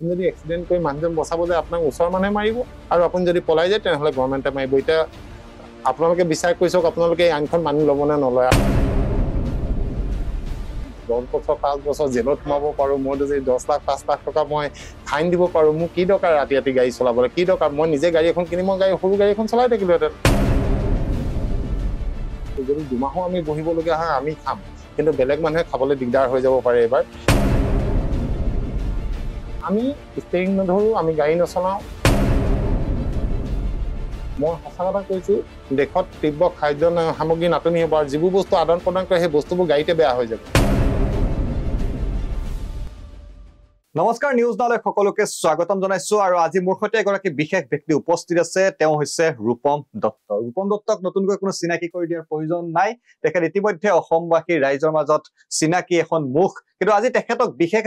যদি এক্সিডেণ্ট কৰি মানুহজন বচাব যায় আপোনাক ওচৰৰ মানুহে মাৰিব আৰু আপুনি যদি পলাই যায় তেনেহ'লে গভৰ্ণমেণ্টে মাৰিব। এতিয়া আপোনালোকে বিচাৰ কৰি চাওক আপোনালোকে এই আইনখন মানি ল'ব নে নলয়। 10 বছৰ 5 বছৰ জেলত সোমাব পাৰোঁ, মই যদি 10 লাখ 5 লাখ টকা মই ফাইন দিব পাৰোঁ, মোক কি দৰকাৰ ৰাতি ৰাতি গাড়ী চলাবলৈ, কি দৰকাৰ? মই নিজে গাড়ী এখন কিনি মই সৰু গাড়ী এখন চলাই থাকিলোহেঁতেন। যদি দুমাহো আমি বহিবলগীয়া হয় আমি খাম, কিন্তু বেলেগ মানুহে খাবলৈ দিগদাৰ হৈ যাব পাৰে। এবাৰ আমি ষ্টেৰিং নধৰোঁ, আমি গাড়ী নচলাওঁ। মই সঁচা কথা কৈছোঁ, দেশত তীব্ৰ খাদ্য সামগ্ৰী নাটনি হ'ব আৰু যিবোৰ বস্তু আদান প্ৰদান কৰে সেই বস্তুবোৰ গাড়ীতে বেয়া হৈ যাব। নমস্কাৰ, নিউজ নাওলৈ সকলোকে স্বাগতম জনাইছো আৰু আজি মোৰ সৈতে এগৰাকী বিশেষ ব্যক্তি উপস্থিত আছে। তেওঁ হৈছে ৰূপম দত্ত। ৰূপম দত্তক নতুনকৈ কোনো চিনাকি কৰি দিয়াৰ প্ৰয়োজন নাই। তেখেত ইতিমধ্যে অসমবাসী ৰাইজৰ মাজত চিনাকি এখন মুখ, কিন্তু আজি তেখেতক বিশেষ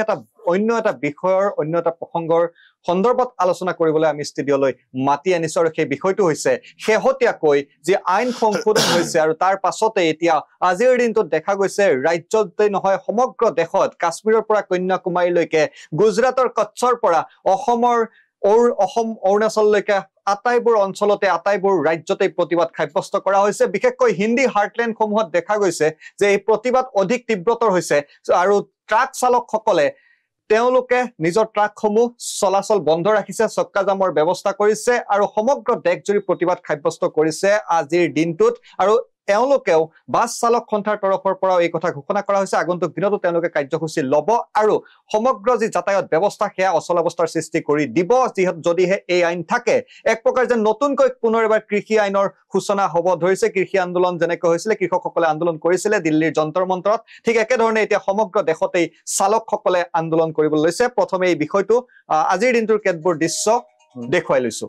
অন্য এটা বিষয়ৰ অন্য এটা প্ৰসংগৰ সন্দৰ্ভত আলোচনা কৰিবলৈ আমি ষ্টুডিঅ'লৈ মাতি আনিছো আৰু সেই বিষয়টো হৈছে শেহতীয়াকৈ যি আইন সংশোধন হৈছে আৰু তাৰ পাছতে এতিয়া আজিৰ দিনটোত দেখা গৈছে ৰাজ্যতে নহয় সমগ্ৰ দেশত কাশ্মীৰৰ পৰা কন্যাকুমাৰীলৈকে, গুজৰাটৰ কচ্ছৰ পৰা অসম অৰুণাচললৈকে আটাইবোৰ অঞ্চলতে আটাইবোৰ ৰাজ্যতে প্ৰতিবাদ সাব্যস্ত কৰা হৈছে। বিশেষকৈ হিন্দী হাৰ্টলেণ্ডসমূহত দেখা গৈছে যে এই প্ৰতিবাদ অধিক তীব্ৰতৰ হৈছে আৰু ট্ৰাক চালকসকলে তেওঁলোকে নিজৰ ট্ৰাকসমূহ চলাচল বন্ধ ৰাখিছে, চক্কা জামৰ ব্যৱস্থা কৰিছে আৰু সমগ্ৰ দেশজুৰি প্ৰতিবাদ সাব্যস্ত কৰিছে আজিৰ দিনটোত। আৰু তেওঁলোকেও বাছ চালক সন্থাৰ তৰফৰ পৰা এই কথা ঘোষণা কৰা হৈছে আগন্তুক দিনতো তেওঁলোকে কাৰ্যসূচী ল'ব আৰু সমগ্ৰ যি যাতায়াত ব্যৱস্থা সেয়া অচল অৱস্থাৰ সৃষ্টি কৰি দিব যদিহে এই আইন থাকে। এক প্ৰকাৰ যে নতুনকৈ পুনৰ এবাৰ কৃষি আইনৰ সূচনা হ'ব ধৰিছে। কৃষি আন্দোলন যেনেকৈ হৈছিলে, কৃষকসকলে আন্দোলন কৰিছিলে দিল্লীৰ যন্তৰ মন্তৰত, ঠিক একেধৰণে এতিয়া সমগ্ৰ দেশতেই চালকসকলে আন্দোলন কৰিবলৈ লৈছে। প্ৰথমে এই বিষয়টো আজিৰ দিনটোৰ কেতবোৰ দৃশ্য দেখুৱাই লৈছো।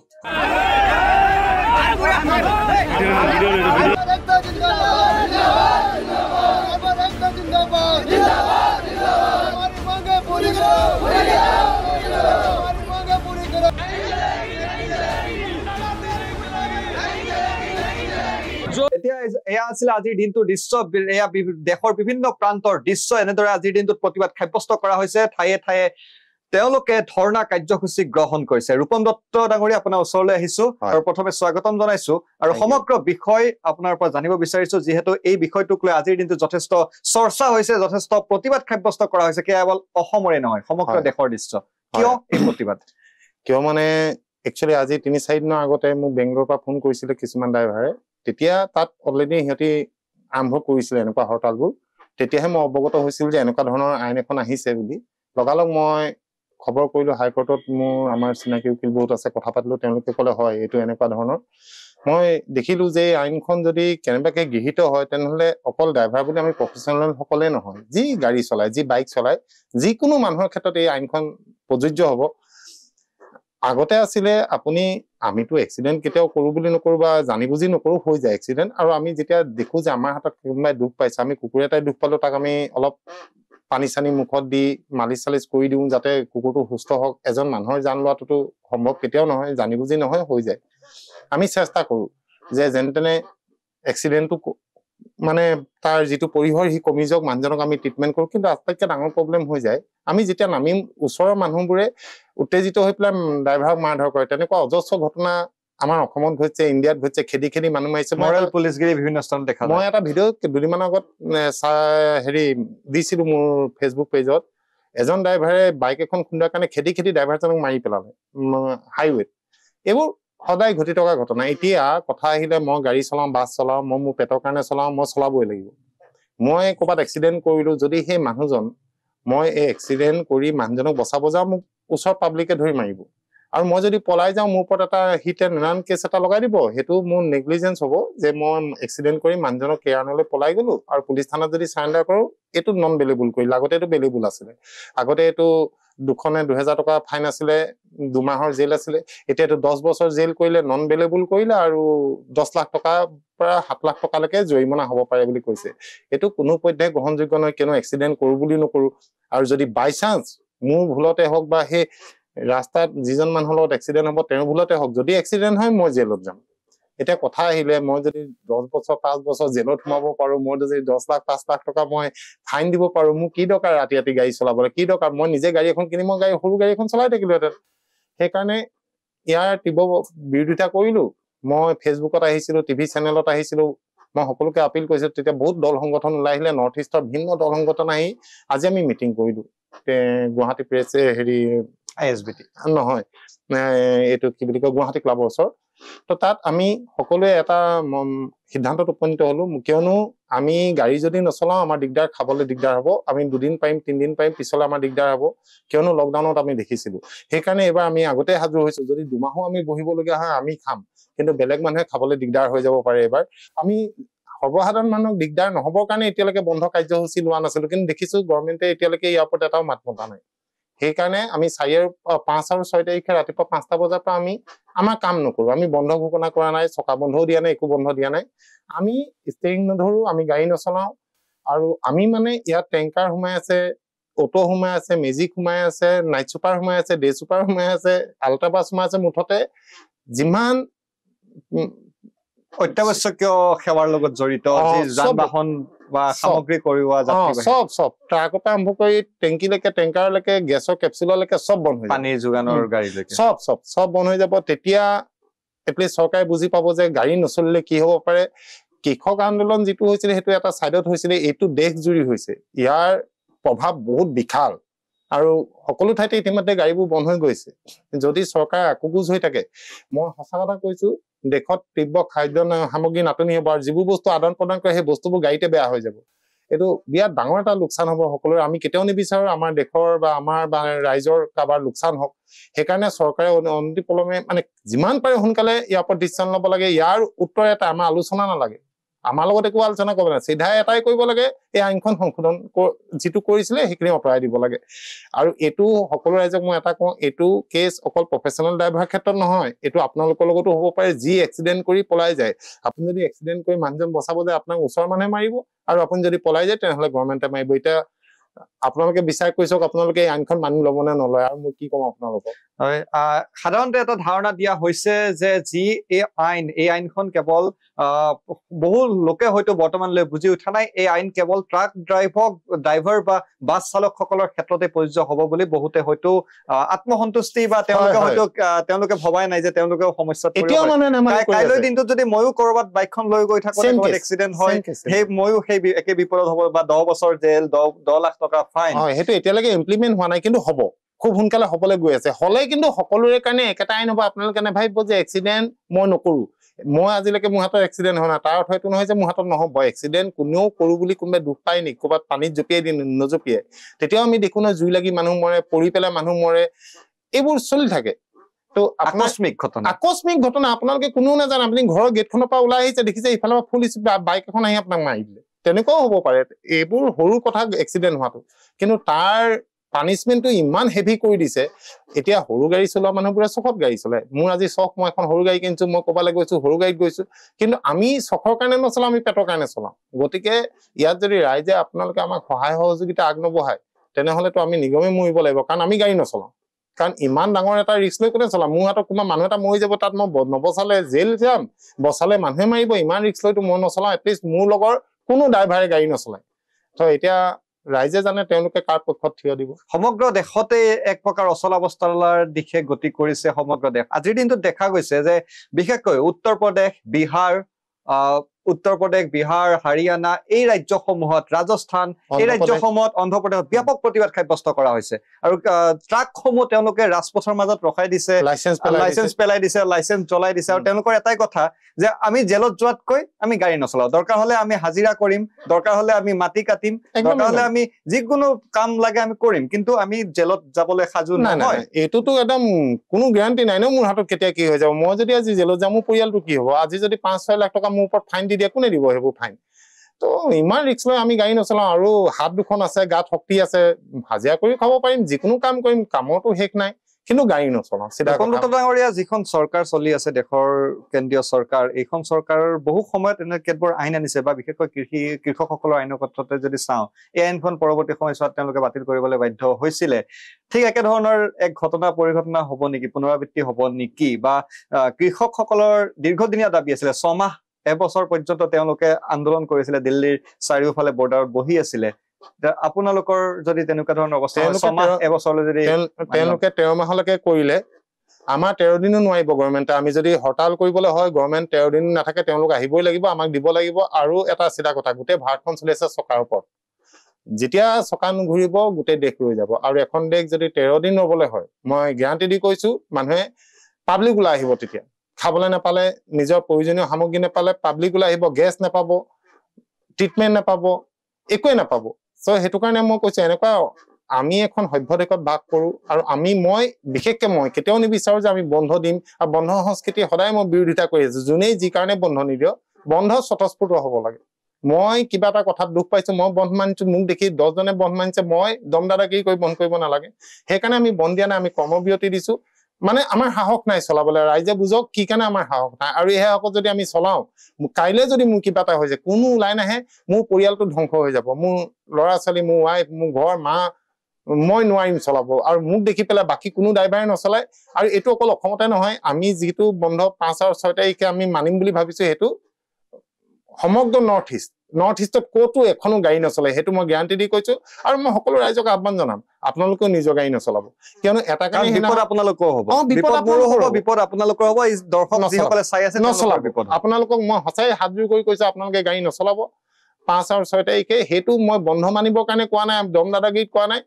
এতিয়া এয়া আছিল আজিৰ দিনটোৰ দৃশ্য। এয়া দেশৰ বিভিন্ন প্ৰান্তৰ দৃশ্য। এনেদৰে আজিৰ দিনটোত প্ৰতিবাদ সাব্যস্ত কৰা হৈছে। ঠায়ে ঠায়ে তেওঁলোকে ধৰ্ণা কাৰ্যসূচী গ্ৰহণ কৰিছে। ৰূপম দত্ত ডাঙৰীয়া, আপোনাৰ ওচৰলৈ আহিছো আৰু প্ৰথমে স্বাগতম জনাইছো আৰু সমগ্ৰ বিষয় আপোনাৰ পৰা জানিব বিচাৰিছো, যিহেতু এই বিষয়টোক লৈ আজিৰ দিনটো যথেষ্ট চৰ্চা হৈছে, যথেষ্ট প্ৰতিবাদ সাব্যস্ত কৰা হৈছে, কেৱল অসমৰে নহয় সমগ্ৰ দেশৰ দৃশ্য। কিয় এই প্ৰতিবাদ? কিয় মানে একচুৱেলি আজি 3-4 দিনৰ আগতে মোক বেংগলোৰৰ পৰা ফোন কৰিছিলে কিছুমান ড্ৰাইভাৰে। তেতিয়া তাত অলৰেডি সিহঁতি আৰম্ভ কৰিছিলে এনেকুৱা হৰতালবোৰ। তেতিয়াহে মই অৱগত হৈছিল যে এনেকুৱা ধৰণৰ আইন এখন আহিছে বুলি। লগালগ মই খবৰ কৰিলো হাইকোৰ্টত, আমাৰ চিনাকি উকিল বহুত আছে, কথা পাতিলো। তেওঁলোকে ক'লে হয় এইটো এনেকুৱা ধৰণৰ। মই দেখিলো যে আইনখন যদি কেনেবাকে গৃহীত হয় তেনেহ'লে অকল ড্ৰাইভাৰ বুলি আমি প্ৰফেচনেল সকলে নহয়, যি গাড়ী চলায়, যি বাইক চলায়, যিকোনো মানুহৰ ক্ষেত্ৰত এই আইনখন প্ৰযোজ্য হ'ব। আগতে আছিলে আমিতো এক্সিডেণ্ট কেতিয়াও কৰো বুলি নকৰো বা জানি বুজি নকৰো, হৈ যায় এক্সিডেণ্ট। আৰু আমি যেতিয়া দেখো যে আমাৰ হাতত কোনোবাই দুখ পাইছে, আমি কুকুৰ এটাই দুখ পালো, তাক আমি অলপ পানী চানী মুখত দি মালিচ চালিচ কৰি দিওঁ যাতে কুকুৰটো সুস্থ হওক। এজন মানুহৰ জান লোৱাটোতো সম্ভৱ কেতিয়াও নহয়, জানি বুজি নহয়, হৈ যায়। আমি চেষ্টা কৰো যে যেনে তেনে এক্সিডেণ্টটো মানে তাৰ যিটো পৰিসৰ সি কমি যাওক, মানুহজনক আমি ট্ৰিটমেণ্ট কৰো। কিন্তু আটাইতকৈ ডাঙৰ প্ৰব্লেম হৈ যায়, আমি যেতিয়া নামিম ওচৰৰ মানুহবোৰে উত্তেজিত হৈ পেলাই ড্ৰাইভাৰক মাৰধৰ কৰে। তেনেকুৱা অজস্ৰ ঘটনা আমাৰ অসমত ঘটিছে, ইণ্ডিয়াত ঘটিছে। খেদি খেদি মানুহ মাৰিছে। মৰেল পুলিচগিৰি বিভিন্ন স্থানত দেখা যায়। মই এটা ভিডিঅ' দুদিনমানৰ আগত দিছিলো মোৰ ফেচবুক পেজত। এজন ড্ৰাইভাৰে বাইক এখন খুন্দাৰ কাৰণে খেদি খেদি ড্ৰাইভাৰজনক মাৰি পেলালে হাইৱেত। এইবোৰ সদায় ঘটি থকা ঘটনা। এতিয়া কথা আহিলে মই গাড়ী চলাওঁ, বাছ চলাওঁ, মই মোৰ পেটৰ কাৰণে চলাওঁ, মই চলাবই লাগিব। মই ক'ৰবাত এক্সিডেণ্ট কৰিলো, যদি সেই মানুহজন, মই এই এক্সিডেণ্ট কৰি মানুহজনক বচাব যাওঁ, মোক ওচৰৰ পাব্লিকে ধৰি মাৰিব। আৰু মই যদি পলাই যাওঁ মোৰ ওপৰত এটা হিট এণ্ড ৰান কেছ এটা লগাই দিব। সেইটো মোৰ নেগলিজেঞ্চ হ'ব যে মই এক্সিডেণ্ট কৰি মানুহজনক কেয়াৰলৈ পলাই গলো আৰু পুলিচ থানাত যদি চাৰেণ্ডাৰ কৰোঁ, এইটো নন বেলেবল কৰিলে। আগতে এইটো বেলেবল আছিলে। আগতে এইটো 2,000 টকা ফাইন আছিলে, 2 মাহৰ জেল আছিলে। এতিয়া এইটো 10 বছৰ জেল কৰিলে, নন বেলেবল কৰিলে আৰু 10 লাখ টকাৰ পৰা 7 লাখ টকালৈকে জৰিমনা হ'ব পাৰে বুলি কৈছে। এইটো কোনো পধ্যে গ্ৰহণযোগ্য নহয়, কিয়নো এক্সিডেণ্ট কৰো বুলি নকৰো। আৰু যদি বাই চান্স মোৰ ভুলতে হওক বা সেই ৰাস্তাত যিজন মানুহৰ লগত এক্সিডেণ্ট হ'ব তেওঁৰ ভুলতে হওক, যদি এক্সিডেণ্ট হয় মই জেলত যাম। এতিয়া কথা আহিলে মই যদি 10 বছৰ 5 বছৰ জেলত সোমাব পাৰো, মই যদি 10 লাখ 5 লাখ টকা মই ফাইন দিব পাৰো, মোৰ কি দৰকাৰ ৰাতি ৰাতি গাড়ী চলাবলৈ, কি দৰকাৰ, মই নিজে গাড়ী এখন কিনি মই সৰু গাড়ী এখন চলাই থাকিলোহেঁতেন। সেইকাৰণে ইয়াৰ তীব্ৰ বিৰোধিতা কৰিলো। মই ফেচবুকত আহিছিলো, টিভি চেনেলত আহিছিলো, মই সকলোকে আপিল কৰিছো। তেতিয়া বহুত দল সংগঠন ওলাই আহিলে, নৰ্থ ইষ্টৰ ভিন্ন দল সংগঠন আহি আজি আমি মিটিং কৰিলো গুৱাহাটী প্ৰেছ ISBT নহয় এইটো কি বুলি কয় গুৱাহাটী ক্লাবৰ ওচৰত। তো তাত আমি সকলোৱে এটা সিদ্ধান্তত উপনীত হলো, কিয়নো আমি গাড়ী যদি নচলাও আমাৰ দিগদাৰ, খাবলৈ দিগদাৰ হ'ব। আমি 2 দিন পাৰিম 3 দিন পাৰিম, পিছলৈ আমাৰ দিগদাৰ হ'ব, কিয়নো লকডাউনত আমি দেখিছিলো। সেইকাৰণে এইবাৰ আমি আগতে সাজু হৈছো, যদি 2 মাহো আমি বহিবলগীয়া হয় আমি খাম, কিন্তু বেলেগ মানুহে খাবলৈ দিগদাৰ হৈ যাব পাৰে। এইবাৰ আমি সৰ্বসাধাৰণ মানুহক দিগদাৰ নহবৰ কাৰণে এতিয়ালৈকে বন্ধ কাৰ্যসূচী লোৱা নাছিলো, কিন্তু দেখিছো গভৰ্ণমেণ্টে এতিয়ালৈকে ইয়াৰ ওপৰত এটাও মাত মতা নাই। সেইকাৰণে আমি 5 আৰু 6 তাৰিখে ৰাতিপুৱা 5টা বজাৰ পৰা আমি আমাৰ কাম নকৰো। আমি বন্ধ ঘোষণা কৰা নাই, চকা বন্ধও দিয়া নাই, একো বন্ধ দিয়া নাই। আমি ষ্টেৰিং নধৰো, আমি গাড়ী নচলাও। আৰু আমি মানে ইয়াত টেংকাৰ সোমাই আছে, অটো সোমাই আছে, মেজিক সোমাই আছে, নাইট চুপাৰ সোমাই আছে, ডে চুপাৰ সোমাই আছে, আল্ট্ৰা বাছ সোমাই আছে, মুঠতে যিমান অত্যাৱশ্যকীয় সেৱাৰ লগত জড়িত যি যান বাহন বা সামগ্ৰী কঢ়িওৱা যাত্ৰীবাহী সব ট্ৰাকৰ পৰা আৰম্ভ কৰি টেংকিলৈকে, টেংকাৰলৈকে, গেছৰ কেপচুললৈকে সব বন্ধ হৈ যাব, পানী যোগানৰ গাড়ীলৈকে সব বন্ধ হৈ যাব। তেতিয়া এটলিষ্ট চৰকাৰে বুজি পাব যে গাড়ী নচলিলে কি হ'ব পাৰে। কৃষক আন্দোলন যিটো হৈছিলে সেইটো এটা চাইডত হৈছিলে, এইটো দেশ জুৰি হৈছে। ইয়াৰ প্ৰভাৱ বহুত বিশাল আৰু সকলো ঠাইতে ইতিমধ্যে গাড়ীবোৰ বন্ধ হৈ গৈছে। যদি চৰকাৰে আকোগোজ হৈ থাকে, মই সঁচা কথা কৈছো, দেশত তীব্ৰ খাদ্য সামগ্ৰী নাটনি হ'ব, আৰু যিবোৰ বস্তু আদান প্ৰদান কৰে সেই বস্তুবোৰ গাড়ীতে বেয়া হৈ যাব। এইটো বিৰাট ডাঙৰ এটা লোকচান হ'ব সকলোৰে। আমি কেতিয়াও নিবিচাৰো আমাৰ দেশৰ বা আমাৰ বা ৰাইজৰ কাৰোবাৰ লোকচান হওক। সেইকাৰণে চৰকাৰে অনতিপলমে মানে যিমান পাৰে সোনকালে ইয়াৰ ওপৰত ডিচিশ্যন ল'ব লাগে। ইয়াৰ উত্তৰ এটা, আমাৰ আলোচনা নালাগে, আমাৰ লগত একো আলোচনা কৰিব লাগে, চিধাই এটাই কৰিব লাগে, এই আইনখন সংশোধন যিটো কৰিছিলে সেইখিনি আঁতৰাই দিব লাগে। আৰু এইটো সকলো ৰাইজক মই এটা কওঁ, এইটো কেছ অকল প্ৰফেচনেল ড্ৰাইভাৰৰ ক্ষেত্ৰত নহয়, এইটো আপোনালোকৰ লগতো হ'ব পাৰে। যি এক্সিডেণ্ট কৰি পলাই যায়, আপুনি যদি এক্সিডেণ্ট কৰি মানুহজন বচাব যায়, আপোনাক ওচৰৰ মানুহে মাৰিব, আৰু আপুনি যদি পলাই যায় তেনেহ'লে গভৰ্ণমেণ্টে মাৰিব। এতিয়া আপোনালোকে বিচাৰ কৰি চাওক, আপোনালোকে এই আইনখন মানি ল'ব নে নলয়। আৰু মই কি ক'ম আপোনালোকক, হয়, সাধাৰণতে এটা ধাৰণা দিয়া হৈছে যে যি এই আইনখন কেৱল বহু লোকে হয়তো বৰ্তমানলৈ বুজি উঠা নাই, এই আইন কেৱল ট্ৰাক ড্ৰাইভাৰ বা বাছ চালকসকলৰ ক্ষেত্ৰতে প্ৰযোজ্য হ'ব বুলি বহুতে হয়তো আত্মসন্তুষ্টি বা তেওঁলোকে হয়তো তেওঁলোকে ভবাই নাই যে তেওঁলোকেও সমস্যাত পৰিব পাৰে। কাইলৈ দিনটোত যদি ময়ো কৰবাত বাইকখন লৈ গৈ থাকোঁ, এক্সিডেণ্ট হয়, ময়ো সেই একে বিপদত হ'ব, বা 10 বছৰ জেল, 10 লাখ টকা ফাইন। সেইটো এতিয়ালৈকে ইমপ্লিমেণ্ট হোৱা নাই, কিন্তু হ'ব, খুব সোনকালে হ'বলৈ গৈ আছে। হ'লে কিন্তু সকলোৰে কাৰণে একেটা আইন হ'ব। আপোনালোকে নাভাবিব যে এক্সিডেণ্ট মই নকৰো, মই আজিলৈকে মোৰ হাতত এক্সিডেণ্ট হোৱা নাই, তাৰ অৰ্থ এইটো নহয় যে মোৰ হাতত নহ'ব। এক্সিডেণ্ট কোনেও কৰো বুলি কোনোবাই দুখ পায় নেকি? ক'ৰবাত পানীত জঁপিয়াই দি নজঁপিয়াই, তেতিয়াও আমি দেখো নহয়, জুই লাগি মানুহ মৰে, পৰি পেলাই মানুহ মৰে, এইবোৰ চলি থাকে। তো আকস্মিক ঘটনা আপোনালোকে কোনেও নাজানে। আপুনি ঘৰৰ গেটখনৰ পৰা ওলাই আহিছে, দেখিছে ইফালৰ পৰা ফুল বাইক এখন আহি আপোনাক মাৰি দিলে, তেনেকুৱাও হ'ব পাৰে। এইবোৰ সৰু কথা এক্সিডেণ্ট হোৱাটো, কিন্তু তাৰ পানিচমেণ্টটো ইমান হেভি কৰি দিছে। এতিয়া সৰু গাড়ী চলোৱা মানুহবোৰে চখত গাড়ী চলায়। মোৰ আজি চখ, মই এখন সৰু গাড়ী কিনিছো, মই ক'ৰবালৈ গৈছো সৰু গাড়ীত গৈছো, কিন্তু আমি চখৰ কাৰণে নচলাওঁ, আমি পেটৰ কাৰণে চলাওঁ। গতিকে ইয়াত যদি ৰাইজে আপোনালোকে আমাক সহায় সহযোগিতা আগনবঢ়ায়, তেনেহ'লেতো আমি নিগমে মৰিব লাগিব, কাৰণ আমি গাড়ী নচলাওঁ। কাৰণ ইমান ডাঙৰ এটা ৰিস্ক লৈ কোনে চলাম? মোৰ হাতত কোনোবা মানুহ এটা মৰি যাব, তাত মই নবচালে জেল যাম, বচালে মানুহে মাৰিব, ইমান ৰিস্ক লৈতো মই নচলাওঁ। এটলিষ্ট মোৰ লগৰ কোনো ড্ৰাইভাৰে গাড়ী নচলায়। তো এতিয়া ৰাইজে জানে তেওঁলোকে কাৰ পক্ষত থিয় দিব। সমগ্ৰ দেশতে এক প্ৰকাৰ অচলাৱস্থাৰ দিশে গতি কৰিছে সমগ্ৰ দেশ। আজিৰ দিনটোত দেখা গৈছে যে বিশেষকৈ উত্তৰ প্ৰদেশ, বিহাৰ, হাৰিয়ানা, এই ৰাজ্যসমূহত, ৰাজস্থান, এই ৰাজ্যসমূহত, অন্ধ্ৰপ্ৰদেশত ব্যাপক প্ৰতিবাদ সাব্যস্ত কৰা হৈছে। আৰু ট্ৰাকসমূহ তেওঁলোকে ৰাজপথৰ মাজত ৰখাই দিছে, লাইচেন্স পেলাই দিছে, লাইচেন্স জ্বলাই দিছে। আৰু তেওঁলোকৰ এটাই কথা যে আমি জেলত যোৱাতকৈ আমি গাড়ী নচলাওঁ, দৰকাৰ হলে আমি হাজিৰা কৰিম, দৰকাৰ হলে আমি মাটি কাটিম, দৰকাৰ হলে আমি যিকোনো কাম লাগে আমি কৰিম, কিন্তু আমি জেলত যাবলৈ সাজু নহয়। এইটোতো একদম কোনো গেৰাণ্টি নাই ন মোৰ হাতত কেতিয়া কি হৈ যাব। মই যদি আজি জেলত যাওঁ, মোৰ পৰিয়ালটো কি হ'ব? আজি যদি 5-6 লাখ টকা মোৰ ওপৰত ফাইন দি দিয়ে, কোনে দিব সেইবোৰ ফাইন? তো ইমান ৰিস্ক লৈ আমি গাড়ী নচলাওঁ। আৰু হাত দুখন আছে, গাত শক্তি আছে, হাজিৰা কৰি খাব পাৰিম, যিকোনো কাম কৰিম, কামৰতো শেষ নাই। কিন্তু গাড়ী নচলাওঁ চিধা কল্পনা ডাঙৰীয়া যিখন চৰকাৰ চলি আছে দেশৰ কেন্দ্ৰীয় চৰকাৰ এইখন চৰকাৰৰ বহু সময়ত এনে কেতবোৰ আইন আনিছে বা বিশেষকৈ কৃষকসকলৰ আইনৰ ক্ষেত্ৰতে যদি চাওঁ এই আইনখন পৰৱৰ্তী সময়ছোৱাত তেওঁলোকে বাতিল কৰিবলৈ বাধ্য হৈছিলে ঠিক একেধৰণৰ এক পৰিঘটনা হ'ব নেকি পুনৰাবৃত্তি হ'ব নেকি বা কৃষকসকলৰ দীৰ্ঘদিনীয়া দাবী আছিলে 6 মাহ এবছৰ পৰ্যন্ত তেওঁলোকে আন্দোলন কৰিছিলে দিল্লীৰ চাৰিওফালে বৰ্ডাৰত বহি আছিলে আপোনালোকৰ যদি তেনেকুৱা ধৰণৰ অৱস্থা 6 মাহ এবছৰলৈ যদি তেওঁলোকে 13 মাহলৈকে কৰিলে আমাৰ 13 দিনো নোৱাৰিব গভৰ্ণমেণ্টে আমি যদি হৰতাল কৰিবলৈ হয় গভৰ্ণমেণ্ট 13 দিন নাথাকে তেওঁলোক আহিবই লাগিব আমাক দিব লাগিব আৰু এটা চিধা কথা গোটেই ভাৰতখন চলি আছে চকাৰ ওপৰত যেতিয়া চকা নুঘূৰিব গোটেই দেশ ৰৈ যাব আৰু এখন দেশ যদি 13 দিন ৰবলৈ হয় মই গ্যাৰান্টি দি কৈছো মানুহে পাব্লিক ওলাই আহিব তেতিয়া খাবলৈ নাপালে নিজৰ প্ৰয়োজনীয় সামগ্ৰী নাপালে পাব্লিক ওলাই আহিব গেছ নাপাব ট্ৰিটমেণ্ট নাপাব একোৱে নাপাব সো সেইটো কাৰণে মই কৈছো এনেকুৱা আমি এখন সভ্য দেশত বাস কৰো আৰু মই বিশেষকৈ মই কেতিয়াও নিবিচাৰো যে আমি বন্ধ দিম আৰু বন্ধ সংস্কৃতি সদায় মই বিৰোধিতা কৰি আছো যোনেই যি কাৰণে বন্ধ নিদিও বন্ধ স্বতঃস্ফূৰ্ত হ'ব লাগে মই কিবা এটা কথাত দুখ পাইছো মই বন্ধ মানিছো মোক দেখি 10 জনে বন্ধ মানিছে মই দমদাদাগিৰি কৰি বন্ধ কৰিব নালাগে সেইকাৰণে আমি বন্ধ দিয়া নাই আমি কৰ্মবিৰতি দিছো মানে আমাৰ সাহস নাই চলাবলৈ ৰাইজে বুজক কি কাৰণে আমাৰ সাহস নাই আৰু এই সাহসত যদি আমি চলাও কাইলে যদি মোৰ কিবা এটা হৈ যায় কোনো ওলাই নাহে মোৰ পৰিয়ালটো ধ্বংস হৈ যাব মোৰ ল'ৰা ছোৱালী মোৰ ৱাইফ মোৰ ঘৰ মা মই নোৱাৰিম চলাব আৰু মোক দেখি পেলাই বাকি কোনো ড্ৰাইভাৰে নচলায় আৰু এইটো অকল অসমতে নহয় আমি যিটো বন্ধ 5 আৰু 6 তাৰিখে আমি মানিম বুলি ভাবিছো সেইটো সমগ্ৰ নৰ্থ ইষ্টত ক'তো এখনো গাড়ী নচলে সেইটো মই গ্যাৰান্টি দি কৈছো আৰু মই সকলো ৰাইজক আহ্বান জনাম আপোনালোকেও নিজৰ গাড়ী নচলাব কিয়নো এটা কাৰণে বিপদ আপোনালোকৰ হ'ব বিপদ বিপদ আপোনালোকৰ হ'ব এই দৰ্শক যিসকলে চাই আছে নচলাব আপোনালোকক মই সঁচাই হাতজোৰ কৰি কৈছো আপোনালোকে গাড়ী নচলাব 5 আৰু 6 তাৰিখে সেইটো মই বন্ধ মানিবৰ কাৰণে কোৱা নাই দমদাদাগিৰিত কোৱা নাই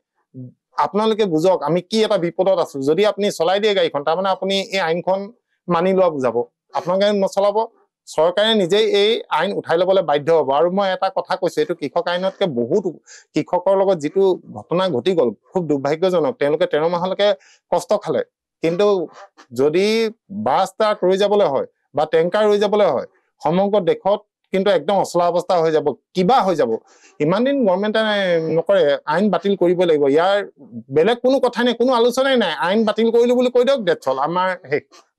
আপোনালোকে বুজক আমি কি এটা বিপদত আছো যদি আপুনি চলাই দিয়ে গাড়ীখন তাৰমানে আপুনি এই আইনখন মানি লোৱা বুজাব আপোনালোকে নচলাব চৰকাৰে নিজেই এই আইন উঠাই ল'বলৈ বাধ্য হ'ব আৰু মই এটা কথা কৈছো এইটো কৃষক আইনতকে বহুত কৃষকৰ লগত যিটো ঘটনা ঘটি গ'ল খুব দুৰ্ভাগ্যজনক তেওঁলোকে 13 মাহলৈকে কষ্ট খালে কিন্তু যদি বাছ ট্ৰাক ৰৈ যাবলৈ হয় বা টেংকাৰ ৰৈ যাবলৈ হয় সমগ্ৰ দেশত কিন্তু একদম অচলা অৱস্থা হৈ যাব কিবা হৈ যাব ইমান দিন গভৰ্ণমেণ্টে নকৰে আইন বাতিল কৰিব লাগিব ইয়াৰ বেলেগ কোনো কথা নাই কোনো আলোচনাই নাই আইন বাতিল কৰিলো বুলি কৈ দিয়ক ডেট চল আমাৰ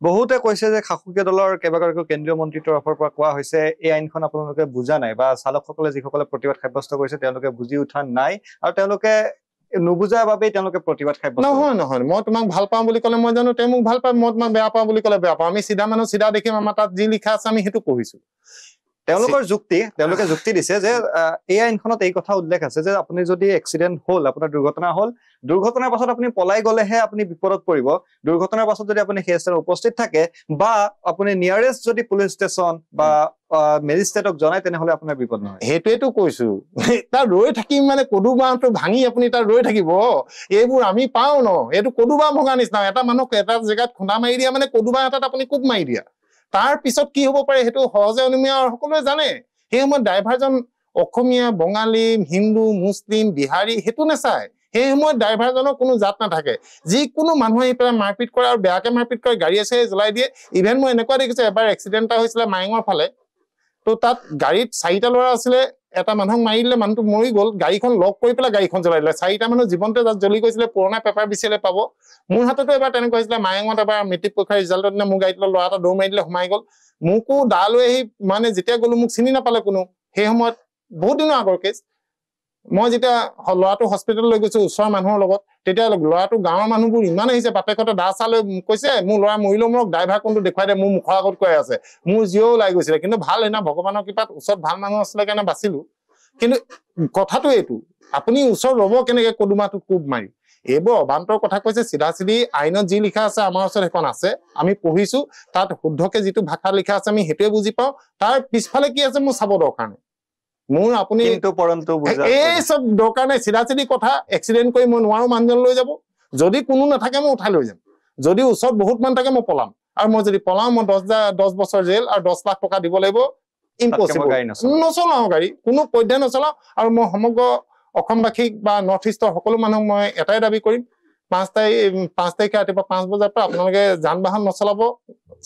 বহুতে কৈছে যে শাসকীয় দলৰ কেইবাগৰাকীও কেন্দ্ৰীয় মন্ত্ৰীৰ তৰফৰ পৰা কোৱা হৈছে এই আইনখন আপোনালোকে বুজা নাই বা চালকসকলে যিসকলে প্ৰতিবাদ সাব্যস্ত কৰিছে তেওঁলোকে বুজি উঠা নাই আৰু তেওঁলোকে নুবুজাৰ বাবেই তেওঁলোকে প্ৰতিবাদ সাব্যস্ত নহয় মই তোমাক ভাল পাওঁ বুলি ক'লে মই জানো তেওঁ মোক ভাল পায় মই তোমাক বেয়া পাওঁ বুলি ক'লে বেয়া পাওঁ আমি চিধা মানুহ চিধা দেখিম আমাৰ তাত যি লিখা আছে আমি সেইটো পঢ়িছো তেওঁলোকে যুক্তি দিছে যে এই আইনখনত এই কথা উল্লেখ আছে যে আপুনি যদি এক্সিডেন্ট হল আপোনাৰ দুৰ্ঘটনা হল দুৰ্ঘটনাৰ পাছত আপুনি পলাই গলেহে আপুনি বিপদত পৰিব দুৰ্ঘটনাৰ পাছত যদি আপুনি সেই স্থানত উপস্থিত থাকে বা আপুনি নিয়াৰেষ্ট যদি পুলিচ ষ্টেচন বা মেজিষ্ট্ৰেটক জনায় তেনেহলে আপোনাৰ বিপদ নহয় সেইটোৱেতো কৈছো তাৰ ৰৈ থাকিম মানে কদুবাহটো ভাঙি আপুনি তাৰ ৰৈ থাকিব এইবোৰ আমি পাওঁ ন এইটো কদুবাহ ভঙা নিচিনা এটা মানুহক এটা জেগাত খুন্দা মাৰি দিয়া মানে কদুবাহ এটাত আপুনি কোব মাৰি দিয়া তাৰ পিছত কি হ'ব পাৰে সেইটো সহজে অনুমীয়া সকলোৱে জানে সেই সময়ত ড্ৰাইভাৰজন অসমীয়া বঙালী হিন্দু মুছলিম বিহাৰী সেইটো নাচায় সেই সময়ত ড্ৰাইভাৰজনৰ কোনো জাত নাথাকে যিকোনো মানুহে আহি পেলাই মাৰপিট কৰে আৰু বেয়াকে মাৰপিট কৰে গাড়ী আছে জ্বলাই দিয়ে ইভেন মই এনেকুৱা দেখিছো এবাৰ এক্সিডেণ্ট এটা হৈছিলে মায়ঙৰ ফালে তো তাত গাড়ীত 4টা ল'ৰা আছিলে এটা মানুহক মাৰি দিলে মানুহটো মৰি গ'ল গাড়ীখন লক কৰি পেলাই গাড়ীখন জ্বলাই দিলে 4টা মানুহ জীৱনতে তাত জ্বলি গৈছিলে পুৰণা পেপাৰ বিচাৰিলে পাব মোৰ হাততো এবাৰ তেনেকুৱা হৈছিলে মায়ঙত এবাৰ মেট্ৰিক পৰীক্ষাৰ ৰিজাল্টৰ দিনা মোৰ গাড়ীত ল'ৰা এটা দৌৰ মাৰি দিলে সোমাই গ'ল মোকো দা লৈ আহি মানে যেতিয়া গ'লো মোক চিনি নাপালে কোনো সেই সময়ত বহুত দিনৰ আগৰ কেছ মই যেতিয়া ল'ৰাটো হস্পিটেল লৈ গৈছো ওচৰৰ মানুহৰ লগত তেতিয়া ল'ৰাটো গাঁৱৰ মানুহবোৰ ইমান আহিছে বাপেকতে দা চা লৈ কৈছে মোৰ ল'ৰা মৰিলেও মোক ড্ৰাইভাৰ কোনটো দেখুৱাই দে মোৰ মুখৰ আগত কৈ আছে মোৰ জিও ওলাই গৈছিলে কিন্তু ভাল হয় না ভগৱানৰ কৃপাত ওচৰত ভাল মানুহ আছিলে কাৰণে বাচিলো কিন্তু কথাটো এইটো আপুনি ওচৰত ৰ'ব কেনেকে কদুমাটো কোব মাৰি এইবোৰ অবান্তৰ কথা কৈছে চিধা চিধি আইনত যি লিখা আছে আমাৰ ওচৰত এখন আছে আমি পঢ়িছো তাত শুদ্ধকে যিটো ভাষা লিখা আছে আমি সেইটোৱে বুজি পাওঁ তাৰ পিছফালে কি আছে মোৰ চাব দৰকাৰ নাই মোৰ আপুনি এই সব দৰকাৰ নাই চিধা চিধি কথা এক্সিডেণ্ট কৰি মই নোৱাৰো মানুহজন লৈ যাব যদি কোনো নাথাকে মই উঠাই লৈ যাম যদি ওচৰত বহুত মানুহ থাকে মই পলাম আৰু মই যদি পলাও মই 10 বছৰ জেল আৰু 10 লাখ টকা দিব লাগিব ইম্পচিবল নচলাওঁ গাড়ী কোনো পধ্যে নচলাওঁ আৰু মই সমগ্ৰ অসমবাসীক বা নৰ্থ ইষ্টৰ সকলো মানুহক মই এটাই দাবী কৰিম 5 তাৰিখে ৰাতিপুৱা 5 বজাৰ পৰা আপোনালোকে যান বাহন নচলাব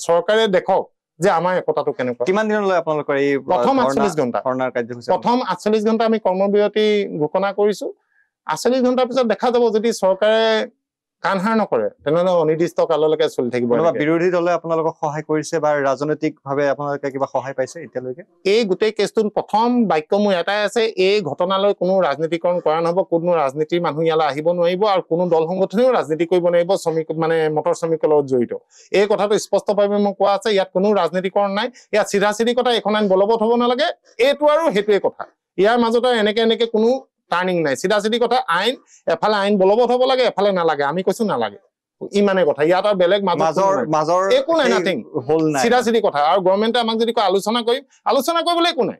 চৰকাৰে দেখক যে আমাৰ একতাটো কেনেকুৱা কিমান দিনলৈ আপোনালোকৰ এই প্ৰথম 48 ঘণ্টা প্ৰথম 48 ঘণ্টা আমি কৰ্মবিৰতি ঘোষণা কৰিছো 48 ঘণ্টাৰ পিছত দেখা যাব যদি চৰকাৰে কাণসাৰ নকৰে তেনেহ'লে অনিৰ্দিষ্ট কাললৈকে চলি থাকিব কোনোবা এনেকে। বিৰোধী দলে আপোনালোকক সহায় কৰিছে বা ৰাজনৈতিকভাৱে আপোনালোকে কিবা সহায় পাইছে এতিয়ালৈকে? এই গোটেই কেছটোত প্ৰথম বাক্য মোৰ এটাই আছে, এই ঘটনালৈ কোনো ৰাজনীতিকৰণ কৰা নহ'ব, কোনো ৰাজনীতিৰ মানুহ ইয়ালৈ আহিব নোৱাৰিব আৰু কোনো দল সংগঠনেও ৰাজনীতি কৰিব নোৱাৰিব শ্ৰমিক মানে মটৰ শ্ৰমিকৰ লগত জড়িত। এই কথাটো স্পষ্টভাৱে মই কোৱা আছে, ইয়াত কোনো ৰাজনীতিকৰণ নাই, ইয়াত চিধা চিধি কথা এইখন আইন বলবৎ হ'ব নালাগে, এইটো আৰু সেইটোৱে কথা। ইয়াৰ মাজতে এনেকে কোনো টাৰ্ণিং নাই, চিধা চিধি কথা। আইন এফালে আইন বলবৎ হ'ব লাগে, এফালে নালাগে, আমি কৈছো নালাগে, ইমানে কথা। ইয়াত আৰু বেলেগ মাজৰ একো নাই, নাথিং, হল নাই, চিধা চিধি কথা। আৰু গভৰ্ণমেণ্টে আমাক যদি কয় আলোচনা কৰিম, আলোচনা কৰিবলৈ একো নাই।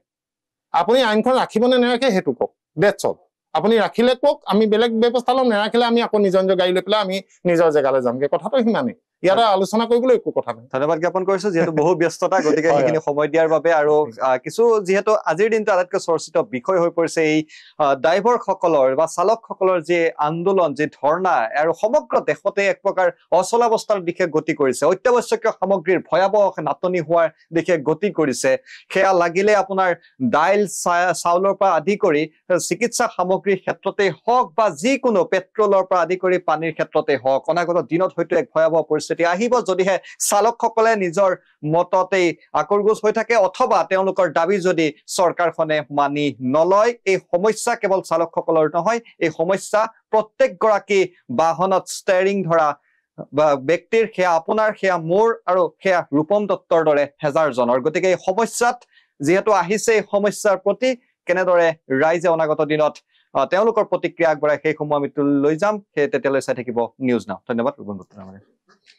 আপুনি আইনখন ৰাখিব নে নাৰাখে সেইটো কওক, ডেটছ অল। আপুনি ৰাখিলে কওক, আমি বেলেগ ব্যৱস্থা ল'ম, নাৰাখিলে আমি আকৌ নিজৰ গাড়ী লৈ পেলাই আমি নিজৰ জেগালৈ যামগে, কথাটো সিমানেই। ইয়াত আলোচনা কৰিবলৈ একো কথা নাই। ধন্যবাদ জ্ঞাপন কৰিছো, যিহেতু বহু ব্যস্ততা, গতিকে সেইখিনি সময় দিয়াৰ বাবে। আৰু কিছু যিহেতু আজিৰ দিনটো আটাইতকৈ চৰ্চিত বিষয় হৈ পৰিছে এই ড্ৰাইভাৰ সকলৰ বা চালক সকলৰ যি আন্দোলন, যি ধৰ্ণা, আৰু সমগ্ৰ দেশতে এক প্ৰকাৰ অচলাৱস্থাৰ দিশে গতি কৰিছে, অত্যাৱশ্যকীয় সামগ্ৰীৰ ভয়াৱহ নাটনি হোৱাৰ দিশে গতি কৰিছে। সেয়া লাগিলে আপোনাৰ দাইল চাউলৰ পৰা আদি কৰি চিকিৎসা সামগ্ৰীৰ ক্ষেত্ৰতেই হওক বা যিকোনো পেট্ৰলৰ পৰা আদি কৰি পানীৰ ক্ষেত্ৰতে হওক, অনাগত দিনত হয়তো এক ভয়াৱহ পৰিস্থিতি আহিব যদিহে চালকসকলে নিজৰ মততেই আকৰগোজ হৈ থাকে, অথবা তেওঁলোকৰ দাবী যদি চৰকাৰখনে মানি নলয়। এই সমস্যা কেৱল চালকসকলৰ নহয়, এই সমস্যা প্ৰত্যেকগৰাকী বাহনত ষ্টেৰিং ধৰা বা ব্যক্তিৰ, সেয়া আপোনাৰ, সেয়া মোৰ, আৰু সেয়া ৰূপম দত্তৰ দৰে হেজাৰজনৰ। গতিকে এই সমস্যাত যিহেতু আহিছে, এই সমস্যাৰ প্ৰতি কেনেদৰে ৰাইজে অনাগত দিনত তেওঁলোকৰ প্ৰতিক্ৰিয়া আগবঢ়ায়, সেইসমূহ আমি লৈ যাম। সেই তেতিয়ালৈ চাই থাকিব নিউজ নাও। ধন্যবাদ।